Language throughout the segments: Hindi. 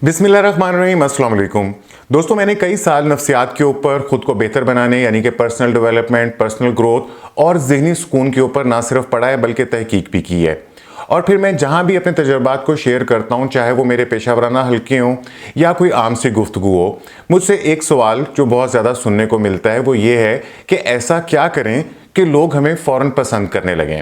बिस्मिल्लाहिर्रहमानिर्रहीम, अस्सलाम वालेकुम। दोस्तों, मैंने कई साल नफ्सियात के ऊपर खुद को बेहतर बनाने यानी कि पर्सनल डेवलपमेंट, पर्सनल ग्रोथ और ज़हनी सुकून के ऊपर ना सिर्फ पढ़ा है बल्कि तहकीक भी की है। और फिर मैं जहाँ भी अपने तजुर्बात को शेयर करता हूँ, चाहे वो मेरे पेशावराना हल्के हों या कोई आम सी गुफ्तगू हो, मुझसे एक सवाल जो बहुत ज़्यादा सुनने को मिलता है वो ये है कि ऐसा क्या करें कि लोग हमें फ़ौरन पसंद करने लगें।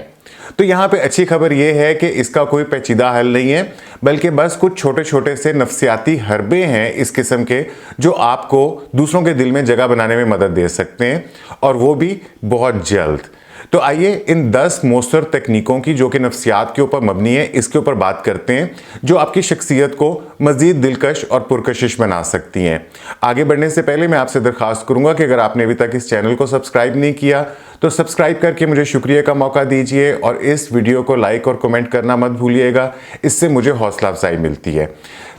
तो यहाँ पे अच्छी खबर ये है कि इसका कोई पेचीदा हल नहीं है, बल्कि बस कुछ छोटे छोटे से नफ्सियाती हरबे हैं इस किस्म के जो आपको दूसरों के दिल में जगह बनाने में मदद दे सकते हैं, और वो भी बहुत जल्द। तो आइए इन 10 मौसर तकनीकों की जो कि नफ्सियात के ऊपर मबनी है, इसके ऊपर बात करते हैं जो आपकी शख्सियत को मज़ीद दिलकश और पुरकशिश बना सकती हैं। आगे बढ़ने से पहले मैं आपसे दरख्वास्त करूंगा कि अगर आपने अभी तक इस चैनल को सब्सक्राइब नहीं किया तो सब्सक्राइब करके मुझे शुक्रिया का मौका दीजिए और इस वीडियो को लाइक और कमेंट करना मत भूलिएगा, इससे मुझे हौसला अफजाई मिलती है।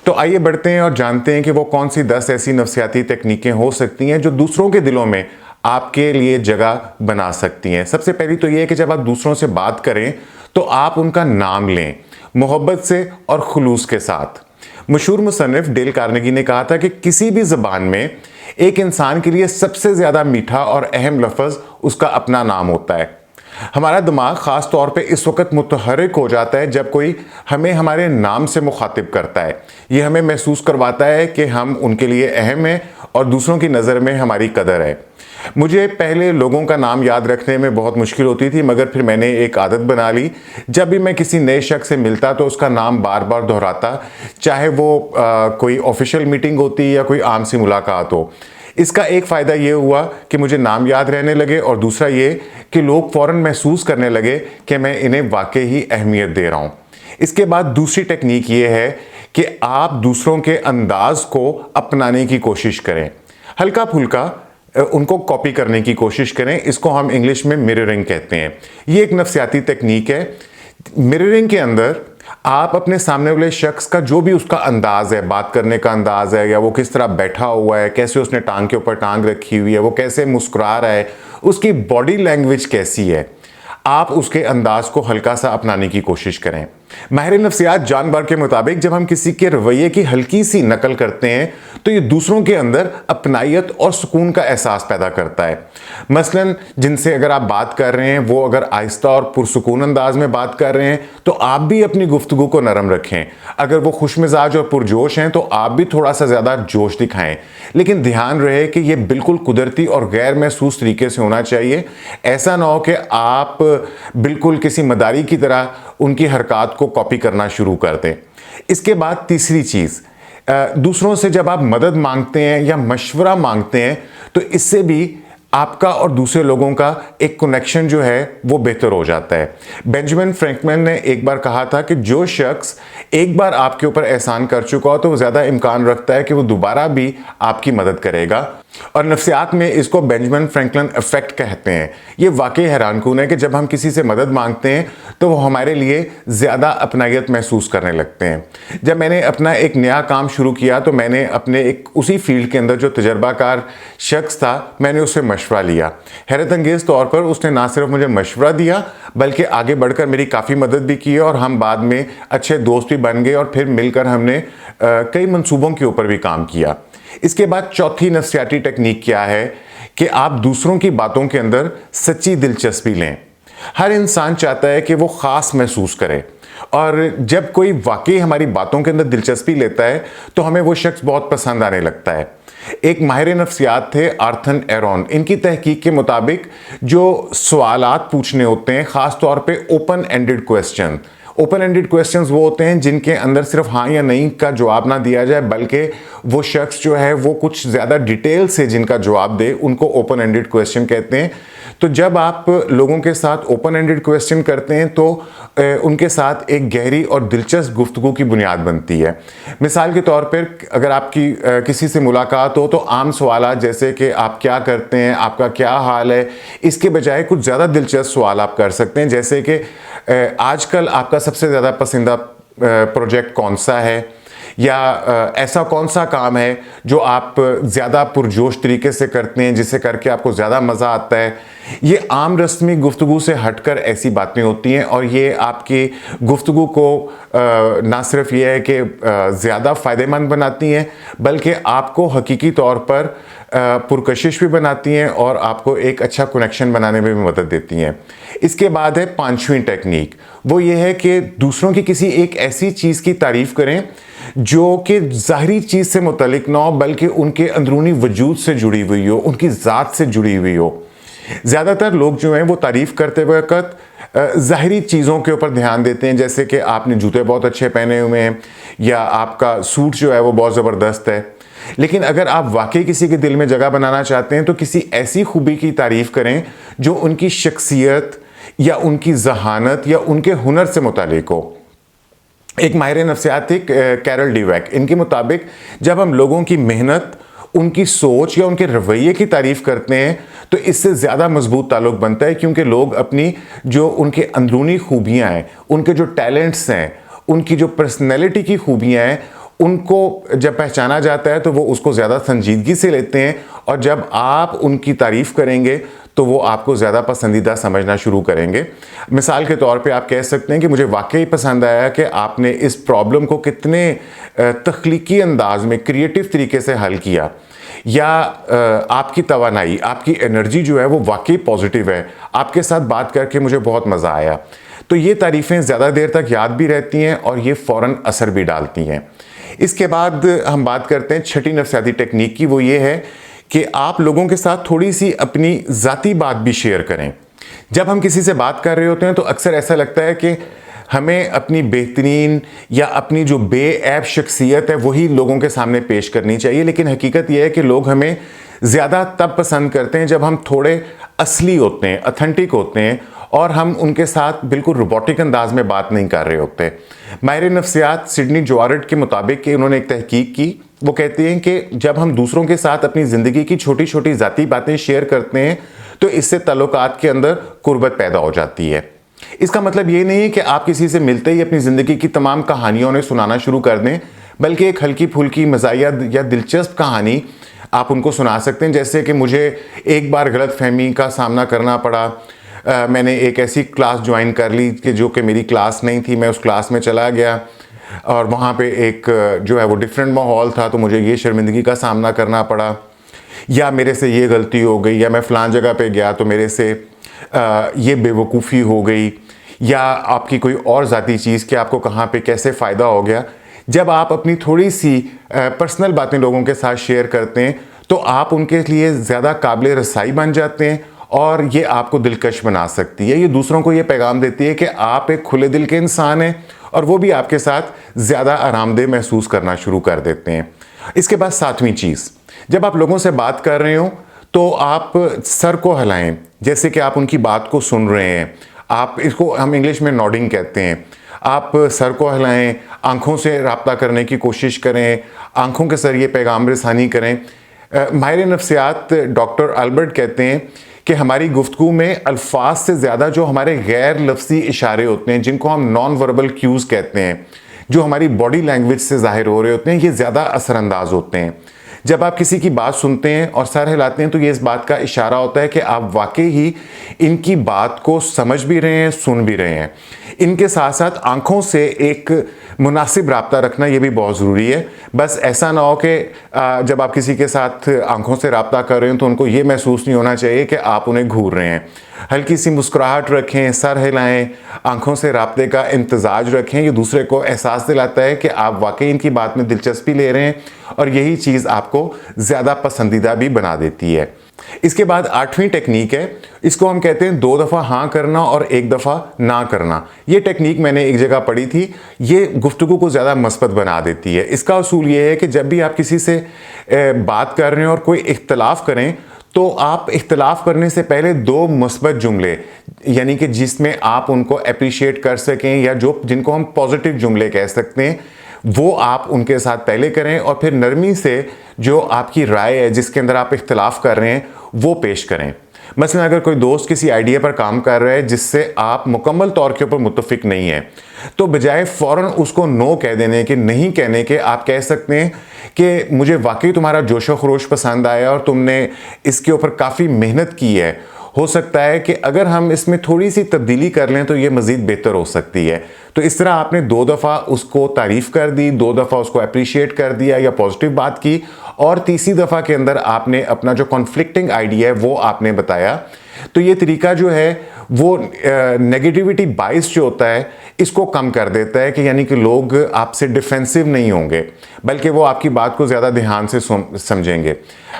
तो आइए बढ़ते हैं और जानते हैं कि वो कौन सी 10 ऐसी नफ्सियाती तकनीकें हो सकती हैं जो दूसरों के दिलों में आपके लिए जगह बना सकती हैं। सबसे पहली तो ये है कि जब आप दूसरों से बात करें तो आप उनका नाम लें, मोहब्बत से और खुलूस के साथ। मशहूर मुसन्निफ डेल कार्नेगी ने कहा था कि किसी भी ज़बान में एक इंसान के लिए सबसे ज़्यादा मीठा और अहम लफ्ज़ उसका अपना नाम होता है। हमारा दिमाग ख़ास तौर पे इस वक्त मुतहर्रिक हो जाता है जब कोई हमें हमारे नाम से मुखातिब करता है। ये हमें महसूस करवाता है कि हम उनके लिए अहम हैं और दूसरों की नज़र में हमारी कदर है। मुझे पहले लोगों का नाम याद रखने में बहुत मुश्किल होती थी, मगर फिर मैंने एक आदत बना ली। जब भी मैं किसी नए शख्स से मिलता तो उसका नाम बार बार दोहराता, चाहे वो कोई ऑफिशियल मीटिंग होती या कोई आम सी मुलाकात हो। इसका एक फ़ायदा ये हुआ कि मुझे नाम याद रहने लगे, और दूसरा ये कि लोग फ़ौरन महसूस करने लगे कि मैं इन्हें वाकई ही अहमियत दे रहा हूँ। इसके बाद दूसरी टेक्निक ये है कि आप दूसरों के अंदाज को अपनाने की कोशिश करें, हल्का फुल्का उनको कॉपी करने की कोशिश करें। इसको हम इंग्लिश में मिररिंग कहते हैं। ये एक नफ्सियाती तकनीक है। मिररिंग के अंदर आप अपने सामने वाले शख्स का जो भी उसका अंदाज है, बात करने का अंदाज है, या वो किस तरह बैठा हुआ है, कैसे उसने टांग के ऊपर टांग रखी हुई है, वो कैसे मुस्कुरा रहा है, उसकी बॉडी लैंग्वेज कैसी है, आप उसके अंदाज को हल्का सा अपनाने की कोशिश करें। माहिर नफ्सियात जॉन बार के मुताबिक जब हम किसी के रवैये की हल्की सी नकल करते हैं तो ये दूसरों के अंदर अपनायत और सुकून का एहसास पैदा करता है। मसलन जिनसे अगर आप बात कर रहे हैं वो अगर आहिस्ता और पुरसुकून अंदाज में बात कर रहे हैं तो आप भी अपनी गुफ्तगू को नरम रखें। अगर वो खुशमिजाज और पुरजोश हैं तो आप भी थोड़ा सा ज़्यादा जोश दिखाएं, लेकिन ध्यान रहे कि ये बिल्कुल कुदरती और गैर महसूस तरीके से होना चाहिए। ऐसा ना हो कि आप बिल्कुल किसी मदारी की तरह उनकी हरकत को कॉपी करना शुरू कर दें। इसके बाद तीसरी चीज़, दूसरों से जब आप मदद मांगते हैं या मशवरा मांगते हैं तो इससे भी आपका और दूसरे लोगों का एक कनेक्शन जो है वो बेहतर हो जाता है। बेंजामिन फ्रैंकलिन ने एक बार कहा था कि जो शख्स एक बार आपके ऊपर एहसान कर चुका हो तो वो ज़्यादा इम्कान रखता है कि वो दोबारा भी आपकी मदद करेगा। और नफ्सियात में इसको बेंजामिन फ्रैंकलिन इफेक्ट कहते हैं। ये वाकई हैरानकुन है कि जब हम किसी से मदद मांगते हैं तो वो हमारे लिए ज़्यादा अपनायत महसूस करने लगते हैं। जब मैंने अपना एक नया काम शुरू किया तो मैंने अपने एक उसी फील्ड के अंदर जो तजर्बाकार शख्स था, मैंने उससे मशवरा लिया। हैरत अंगेज़ तौर पर उसने ना सिर्फ मुझे मशवरा दिया बल्कि आगे बढ़कर मेरी काफ़ी मदद भी की, और हम बाद में अच्छे दोस्त भी बन गए और फिर मिलकर हमने कई मंसूबों के ऊपर भी काम किया। इसके बाद चौथी नफ्सियाती टेक्निक क्या है कि आप दूसरों की बातों के अंदर सच्ची दिलचस्पी लें। हर इंसान चाहता है कि वो ख़ास महसूस करे, और जब कोई वाकई हमारी बातों के अंदर दिलचस्पी लेता है तो हमें वो शख्स बहुत पसंद आने लगता है। एक माहिर नफ्सियात थे आर्थन एरोन। इनकी तहकीक के मुताबिक जो सवालात पूछने होते हैं, ख़ास तौर पे open ended question, open ended questions वो होते हैं जिनके अंदर सिर्फ हाँ या नहीं का जवाब ना दिया जाए, बल्कि वो शख्स जो है वो कुछ ज़्यादा डिटेल से जिनका जवाब दे, उनको ओपन एंडेड क्वेश्चन कहते हैं। तो जब आप लोगों के साथ ओपन एंडेड क्वेश्चन करते हैं तो उनके साथ एक गहरी और दिलचस्प गुफ्तगू की बुनियाद बनती है। मिसाल के तौर पर अगर आपकी किसी से मुलाकात हो तो आम सवाल जैसे कि आप क्या करते हैं, आपका क्या हाल है, इसके बजाय कुछ ज़्यादा दिलचस्प सवाल आप कर सकते हैं, जैसे कि आजकल आपका सबसे ज़्यादा पसंदीदा प्रोजेक्ट कौन सा है, या ऐसा कौन सा काम है जो आप ज़्यादा पुरजोश तरीके से करते हैं जिसे करके आपको ज़्यादा मज़ा आता है। ये आम रस्मी गुफ्तगू से हटकर ऐसी बातें होती हैं और ये आपकी गुफ्तगू को ना सिर्फ ये है कि ज़्यादा फ़ायदेमंद बनाती हैं, बल्कि आपको हकीकी तौर पर पुरकशिश भी बनाती हैं और आपको एक अच्छा कनेक्शन बनाने में भी मदद देती हैं। इसके बाद है पांचवीं टेक्निक, वो ये है कि दूसरों की किसी एक ऐसी चीज़ की तारीफ़ करें जो कि ज़ाहरी चीज़ से मुतल्लिक ना हो, बल्कि उनके अंदरूनी वजूद से जुड़ी हुई हो, उनकी ज़ात से जुड़ी हुई हो। ज़्यादातर लोग जो हैं वो तारीफ़ करते वक्त ज़ाहरी चीज़ों के ऊपर ध्यान देते हैं, जैसे कि आपने जूते बहुत अच्छे पहने हुए हैं या आपका सूट जो है वो बहुत ज़बरदस्त है। लेकिन अगर आप वाकई किसी के दिल में जगह बनाना चाहते हैं तो किसी ऐसी खूबी की तारीफ़ करें जो उनकी शख्सियत या उनकी जहानत या उनके हुनर से मुतालिक हो। एक माहिर नफ्सियात थी कैरल डीवेक, इनके मुताबिक जब हम लोगों की मेहनत, उनकी सोच या उनके रवैये की तारीफ़ करते हैं तो इससे ज़्यादा मजबूत ताल्लुक़ बनता है, क्योंकि लोग अपनी जो उनके अंदरूनी खूबियाँ हैं, उनके जो टैलेंट्स हैं, उनकी जो पर्सनैलिटी की खूबियाँ हैं, उनको जब पहचाना जाता है तो वो उसको ज़्यादा संजीदगी से लेते हैं और जब आप उनकी तारीफ़ करेंगे तो वो आपको ज़्यादा पसंदीदा समझना शुरू करेंगे। मिसाल के तौर पे आप कह सकते हैं कि मुझे वाकई पसंद आया कि आपने इस प्रॉब्लम को कितने तख्लीकी अंदाज में, क्रिएटिव तरीके से हल किया, या आपकी तवानाई, आपकी एनर्जी जो है वो वाकई पॉजिटिव है, आपके साथ बात करके मुझे बहुत मज़ा आया। तो ये तारीफ़ें ज़्यादा देर तक याद भी रहती हैं और ये फ़ौरन असर भी डालती हैं। इसके बाद हम बात करते हैं छठी नफ्सियाती टेक्निक की, वो ये है कि आप लोगों के साथ थोड़ी सी अपनी ज़ाती बात भी शेयर करें। जब हम किसी से बात कर रहे होते हैं तो अक्सर ऐसा लगता है कि हमें अपनी बेहतरीन या अपनी जो बेऐब शख्सियत है वही लोगों के सामने पेश करनी चाहिए, लेकिन हकीकत यह है कि लोग हमें ज़्यादा तब पसंद करते हैं जब हम थोड़े असली होते हैं, ऑथेंटिक होते हैं और हम उनके साथ बिल्कुल रोबोटिक अंदाज में बात नहीं कर रहे होते। माहिर नफ्सियात सिडनी जोआरट के मुताबिक कि उन्होंने एक तहकीक की, वो कहते हैं कि जब हम दूसरों के साथ अपनी ज़िंदगी की छोटी छोटी ज़ाती बातें शेयर करते हैं तो इससे ताल्लुकात के अंदर कुर्बत पैदा हो जाती है। इसका मतलब ये नहीं है कि आप किसी से मिलते ही अपनी ज़िंदगी की तमाम कहानियों ने सुनाना शुरू कर दें, बल्कि एक हल्की फुल्की मज़ाहिया या दिलचस्प कहानी आप उनको सुना सकते हैं। जैसे कि मुझे एक बार गलतफहमी का सामना करना पड़ा, मैंने एक ऐसी क्लास ज्वाइन कर ली कि जो कि मेरी क्लास नहीं थी, मैं उस क्लास में चला गया और वहाँ पे एक जो है वो डिफरेंट माहौल था, तो मुझे ये शर्मिंदगी का सामना करना पड़ा, या मेरे से ये गलती हो गई, या मैं फ़लाँ जगह पे गया तो मेरे से ये बेवकूफ़ी हो गई, या आपकी कोई और ज़ाती चीज़ कि आपको कहाँ पे कैसे फ़ायदा हो गया। जब आप अपनी थोड़ी सी पर्सनल बातें लोगों के साथ शेयर करते हैं तो आप उनके लिए ज़्यादा काबिल रसाई बन जाते हैं और ये आपको दिलकश बना सकती है। ये दूसरों को ये पैगाम देती है कि आप एक खुले दिल के इंसान हैं और वो भी आपके साथ ज़्यादा आरामदेह महसूस करना शुरू कर देते हैं। इसके बाद सातवीं चीज़, जब आप लोगों से बात कर रहे हो तो आप सर को हिलाएं, जैसे कि आप उनकी बात को सुन रहे हैं। आप इसको हम इंग्लिश में नॉडिंग कहते हैं। आप सर को हिलाएं, आंखों से रब्ता करने की कोशिश करें, आंखों के जरिए पैगाम रसानी करें। माहिर नफ्सियात डॉक्टर अल्बर्ट कहते हैं कि हमारी गुफ्तगू में अल्फाज से ज़्यादा जो हमारे गैर लफ्ज़ी इशारे होते हैं, जिनको हम नॉन वर्बल क्यूज़ कहते हैं, जो हमारी बॉडी लैंग्वेज से ज़ाहिर हो रहे होते हैं, ये ज़्यादा असरअंदाज होते हैं। जब आप किसी की बात सुनते हैं और सर हिलाते हैं तो ये इस बात का इशारा होता है कि आप वाकई ही इनकी बात को समझ भी रहे हैं, सुन भी रहे हैं। इनके साथ साथ आंखों से एक मुनासिब रब्ता रखना ये भी बहुत ज़रूरी है। बस ऐसा ना हो कि जब आप किसी के साथ आंखों से रब्ता कर रहे हो तो उनको ये महसूस नहीं होना चाहिए कि आप उन्हें घूर रहे हैं। हल्की सी मुस्कुराहट रखें, सर हिलाएं, आंखों से रब्ते का इंतजाज रखें। ये दूसरे को एहसास दिलाता है कि आप वाकई इनकी बात में दिलचस्पी ले रहे हैं और यही चीज़ आपको ज़्यादा पसंदीदा भी बना देती है। इसके बाद आठवीं टेक्निक है, इसको हम कहते हैं 2 दफ़ा हाँ करना और 1 दफ़ा ना करना। ये टेक्निक मैंने एक जगह पढ़ी थी, ये गुफ्तगू को ज़्यादा मस्बत बना देती है। इसका उसूल ये है कि जब भी आप किसी से बात कर रहे हैं और कोई इख्तलाफ करें तो आप इख्तलाफ करने से पहले 2 मुस्बत जुमले, यानी कि जिसमें आप उनको अप्रिशिएट कर सकें या जो जिनको हम पॉजिटिव जुमले कह सकते हैं, वो आप उनके साथ पहले करें और फिर नरमी से जो आपकी राय है जिसके अंदर आप इख्तलाफ कर रहे हैं वो पेश करें। मसलन अगर कोई दोस्त किसी आइडिया पर काम कर रहा है जिससे आप मुकम्मल तौर के ऊपर मुत्तफिक नहीं है, तो बजाय फ़ौरन उसको नो कह देने के, नहीं कहने के, आप कह सकते हैं कि मुझे वाकई तुम्हारा जोशो खरोश पसंद आया और तुमने इसके ऊपर काफ़ी मेहनत की है हो सकता है कि अगर हम इसमें थोड़ी सी तब्दीली कर लें तो ये मज़ीद बेहतर हो सकती है। तो इस तरह आपने 2 दफ़ा उसको तारीफ़ कर दी, 2 दफ़ा उसको अप्रिशिएट कर दिया या पॉजिटिव बात की, और तीसरी दफ़ा के अंदर आपने अपना जो कॉन्फ्लिक्टिंग आइडिया है वो आपने बताया। तो ये तरीका जो है वो नेगेटिविटी बाइस जो होता है इसको कम कर देता है, कि यानी कि लोग आपसे डिफेंसिव नहीं होंगे बल्कि वो आपकी बात को ज़्यादा ध्यान से समझेंगे।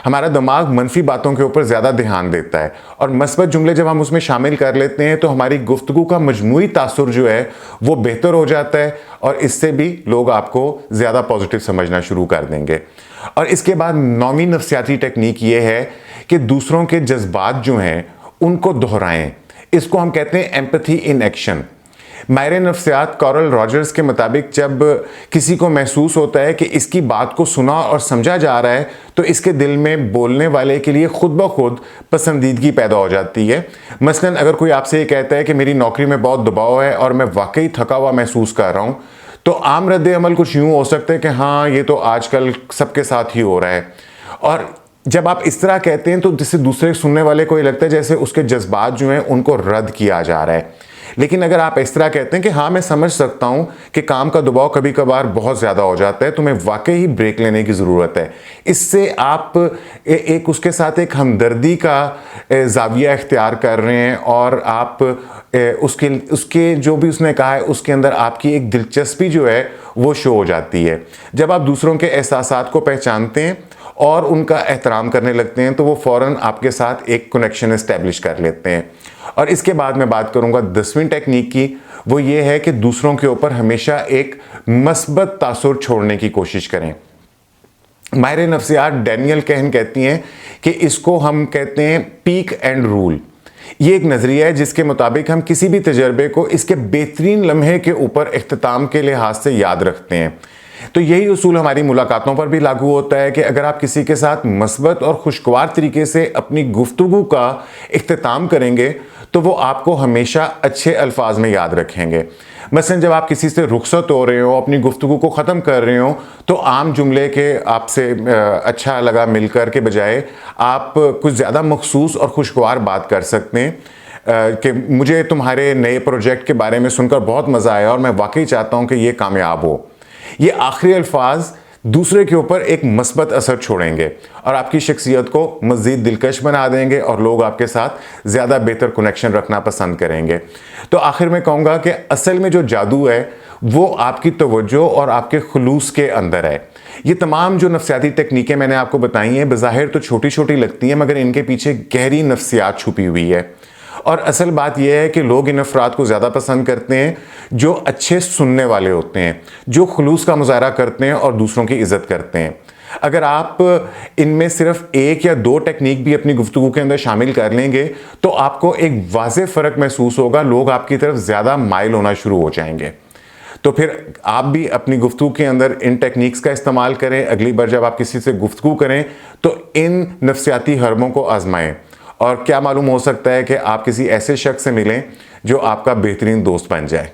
हमारा दिमाग मनफी बातों के ऊपर ज़्यादा ध्यान देता है, और मस्बत जुमले जब हम उसमें शामिल कर लेते हैं तो हमारी गुफ्तगू का मजमूई तासुर जो है वो बेहतर हो जाता है, और इससे भी लोग आपको ज़्यादा पॉजिटिव समझना शुरू कर देंगे। और इसके बाद 9वीं नफ्सियाती टेक्निक ये है कि दूसरों के जज्बात जो हैं उनको दोहराएं। इसको हम कहते हैं एम्पैथी इन एक्शन। माहिर नफ्सियात कॉरल रॉजर्स के मुताबिक जब किसी को महसूस होता है कि इसकी बात को सुना और समझा जा रहा है तो इसके दिल में बोलने वाले के लिए खुद ब खुद पसंदीदगी पैदा हो जाती है। मसलन अगर कोई आपसे ये कहता है कि मेरी नौकरी में बहुत दबाव है और मैं वाकई थका हुआ महसूस कर रहा हूँ, तो आम रद्द अमल कुछ यूँ हो सकता है कि हाँ ये तो आजकल सबके साथ ही हो रहा है। और जब आप इस तरह कहते हैं तो जिससे दूसरे सुनने वाले को ये लगता है जैसे उसके जज्बात जो हैं उनको रद्द किया जा रहा है। लेकिन अगर आप इस तरह कहते हैं कि हाँ मैं समझ सकता हूँ कि काम का दबाव कभी कभार बहुत ज़्यादा हो जाता है, तुम्हें वाकई ही ब्रेक लेने की ज़रूरत है, इससे आप एक उसके साथ एक हमदर्दी का जाविया इख्तियार कर रहे हैं, और आप उसके जो भी उसने कहा है उसके अंदर आपकी एक दिलचस्पी जो है वो शो हो जाती है। जब आप दूसरों के एहसासात को पहचानते हैं और उनका एहतराम करने लगते हैं तो वो फ़ौरन आपके साथ एक कनेक्शन इस्टेब्लिश कर लेते हैं। और इसके बाद मैं बात करूंगा 10वीं टेक्निक की, वो ये है कि दूसरों के ऊपर हमेशा एक मस्बत तासुर छोड़ने की कोशिश करें। माहिर नफ्सियात डैनियल कहन कहती हैं कि इसको हम कहते हैं पीक एंड रूल। ये एक नज़रिया है जिसके मुताबिक हम किसी भी तजर्बे को इसके बेहतरीन लम्हे के ऊपर इख्तिताम के लिहाज से याद रखते हैं। तो यही उसूल हमारी मुलाकातों पर भी लागू होता है कि अगर आप किसी के साथ मस्बत और खुशगवार तरीके से अपनी गुफ्तगू का इख्तिताम करेंगे तो वो आपको हमेशा अच्छे अल्फाज में याद रखेंगे। मसलन जब आप किसी से रुखसत हो रहे हो, अपनी गुफ्तगू को ख़त्म कर रहे हो, तो आम जुमले के आपसे अच्छा लगा मिलकर के बजाय आप कुछ ज़्यादा मखसूस और खुशगवार बात कर सकते हैं कि मुझे तुम्हारे नए प्रोजेक्ट के बारे में सुनकर बहुत मज़ा आया और मैं वाकई चाहता हूँ कि ये कामयाब हो। ये आखिरी अल्फाज दूसरे के ऊपर एक मस्बत असर छोड़ेंगे और आपकी शख्सियत को मज़ीद दिलकश बना देंगे और लोग आपके साथ ज़्यादा बेहतर कनेक्शन रखना पसंद करेंगे। तो आखिर में कहूँगा कि असल में जो जादू है वो आपकी तवज्जो और आपके खुलूस के अंदर है। ये तमाम जो नफ्सियाती टेक्निकें मैंने आपको बताई हैं बज़ाहिर तो छोटी छोटी लगती हैं, मगर इनके पीछे गहरी नफ्सियात छुपी हुई है। और असल बात यह है कि लोग इन अफराद को ज़्यादा पसंद करते हैं जो अच्छे सुनने वाले होते हैं, जो खुलूस का मुजाहरा करते हैं और दूसरों की इज़्ज़त करते हैं। अगर आप इनमें सिर्फ 1 या 2 टेक्निक भी अपनी गुफ्तगू के अंदर शामिल कर लेंगे तो आपको एक वाज़ेह फ़र्क महसूस होगा, लोग आपकी तरफ ज़्यादा माइल होना शुरू हो जाएंगे। तो फिर आप भी अपनी गुफ्तगू के अंदर इन टेक्निक्स का इस्तेमाल करें। अगली बार जब आप किसी से गुफ्तगू करें तो इन नफ्सियाती हरबों को आजमाएं, और क्या मालूम हो सकता है कि आप किसी ऐसे शख्स से मिलें जो आपका बेहतरीन दोस्त बन जाए।